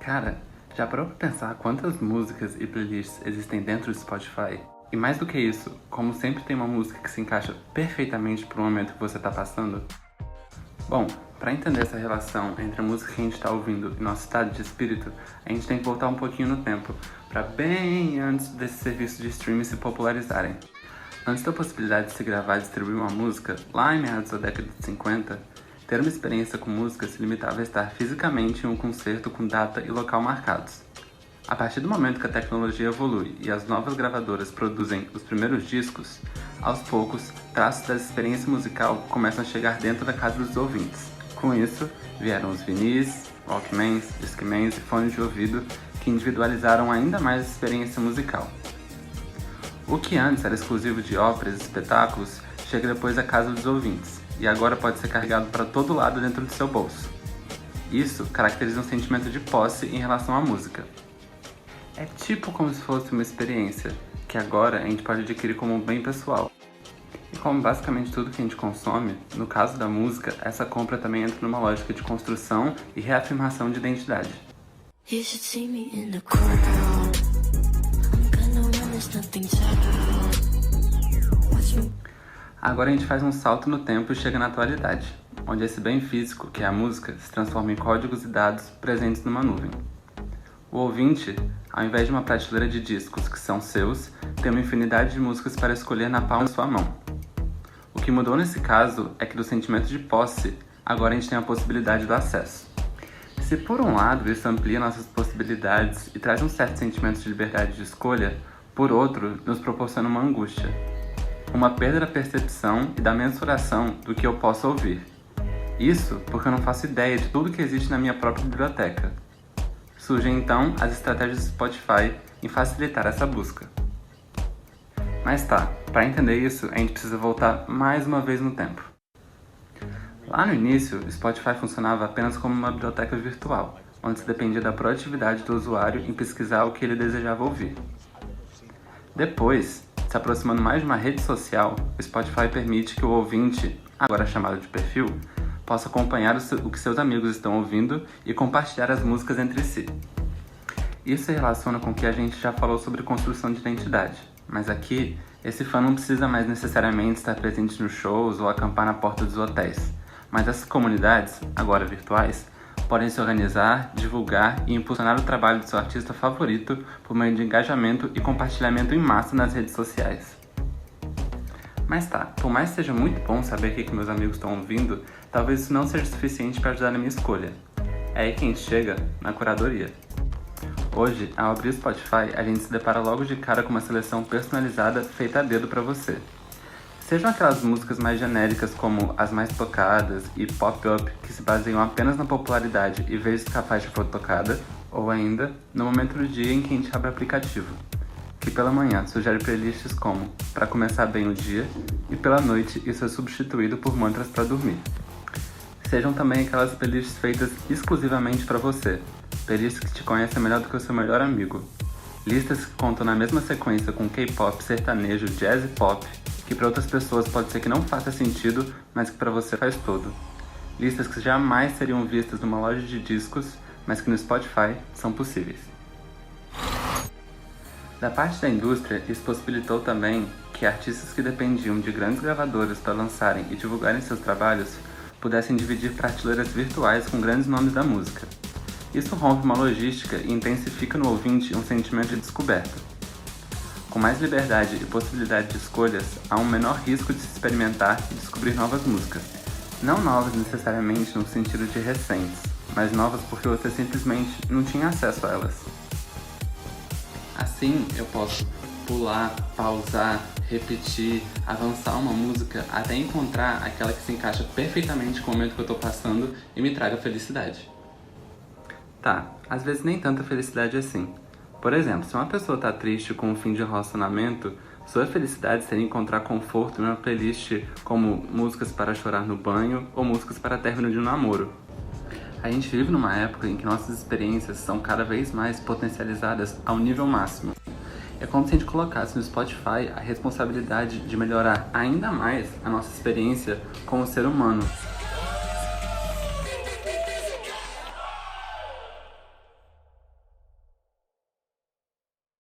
Cara, já parou pra pensar quantas músicas e playlists existem dentro do Spotify? E mais do que isso, como sempre tem uma música que se encaixa perfeitamente pro momento que você tá passando? Bom, para entender essa relação entre a música que a gente está ouvindo e nosso estado de espírito, a gente tem que voltar um pouquinho no tempo, para bem antes desses serviços de streaming se popularizarem. Antes da possibilidade de se gravar e distribuir uma música, lá em meados da década de 50, ter uma experiência com música se limitava a estar fisicamente em um concerto com data e local marcados. A partir do momento que a tecnologia evolui e as novas gravadoras produzem os primeiros discos, aos poucos, traços dessa experiência musical começam a chegar dentro da casa dos ouvintes. Com isso, vieram os vinis, walkmans, discmans e fones de ouvido que individualizaram ainda mais a experiência musical. O que antes era exclusivo de óperas e espetáculos chega depois à casa dos ouvintes e agora pode ser carregado para todo lado dentro do seu bolso. Isso caracteriza um sentimento de posse em relação à música. É tipo como se fosse uma experiência, que agora a gente pode adquirir como um bem pessoal. E como basicamente tudo que a gente consome, no caso da música, essa compra também entra numa lógica de construção e reafirmação de identidade. Agora a gente faz um salto no tempo e chega na atualidade, onde esse bem físico, que é a música, se transforma em códigos e dados presentes numa nuvem. O ouvinte, ao invés de uma prateleira de discos que são seus, tem uma infinidade de músicas para escolher na palma da sua mão. O que mudou nesse caso é que do sentimento de posse, agora a gente tem a possibilidade do acesso. Se por um lado isso amplia nossas possibilidades e traz um certo sentimento de liberdade de escolha, por outro, nos proporciona uma angústia. Uma perda da percepção e da mensuração do que eu posso ouvir. Isso porque eu não faço ideia de tudo que existe na minha própria biblioteca. Surgem então as estratégias do Spotify em facilitar essa busca. Mas tá, para entender isso, a gente precisa voltar mais uma vez no tempo. Lá no início, o Spotify funcionava apenas como uma biblioteca virtual, onde se dependia da proatividade do usuário em pesquisar o que ele desejava ouvir. Depois, se aproximando mais de uma rede social, o Spotify permite que o ouvinte, agora chamado de perfil, possa acompanhar o que seus amigos estão ouvindo e compartilhar as músicas entre si. Isso se relaciona com o que a gente já falou sobre construção de identidade, mas aqui, esse fã não precisa mais necessariamente estar presente nos shows ou acampar na porta dos hotéis, mas essas comunidades, agora virtuais, podem se organizar, divulgar e impulsionar o trabalho do seu artista favorito por meio de engajamento e compartilhamento em massa nas redes sociais. Mas tá, por mais que seja muito bom saber o que meus amigos estão ouvindo, talvez isso não seja suficiente para ajudar na minha escolha. É aí que a gente chega na curadoria. Hoje, ao abrir o Spotify, a gente se depara logo de cara com uma seleção personalizada feita a dedo para você. Sejam aquelas músicas mais genéricas como as mais tocadas e pop-up que se baseiam apenas na popularidade e vezes que a faixa for tocada, ou ainda no momento do dia em que a gente abre o aplicativo, que pela manhã sugere playlists como para começar bem o dia e pela noite isso é substituído por mantras para dormir. Sejam também aquelas playlists feitas exclusivamente para você, playlists que te conhecem melhor do que o seu melhor amigo, listas que contam na mesma sequência com K-pop, sertanejo, jazz e pop, que para outras pessoas pode ser que não faça sentido, mas que para você faz todo. Listas que jamais seriam vistas numa loja de discos, mas que no Spotify são possíveis. Da parte da indústria, isso possibilitou também que artistas que dependiam de grandes gravadoras para lançarem e divulgarem seus trabalhos pudessem dividir prateleiras virtuais com grandes nomes da música. Isso rompe uma logística e intensifica no ouvinte um sentimento de descoberta. Com mais liberdade e possibilidade de escolhas, há um menor risco de se experimentar e descobrir novas músicas. Não novas necessariamente no sentido de recentes, mas novas porque você simplesmente não tinha acesso a elas. Assim, eu posso pular, pausar, repetir, avançar uma música até encontrar aquela que se encaixa perfeitamente com o momento que eu estou passando e me traga felicidade. Tá, às vezes nem tanta felicidade assim. Por exemplo, se uma pessoa está triste com o fim de um relacionamento, sua felicidade seria encontrar conforto em uma playlist como músicas para chorar no banho ou músicas para término de um namoro. A gente vive numa época em que nossas experiências são cada vez mais potencializadas ao nível máximo. É como se a gente colocasse no Spotify a responsabilidade de melhorar ainda mais a nossa experiência como ser humano.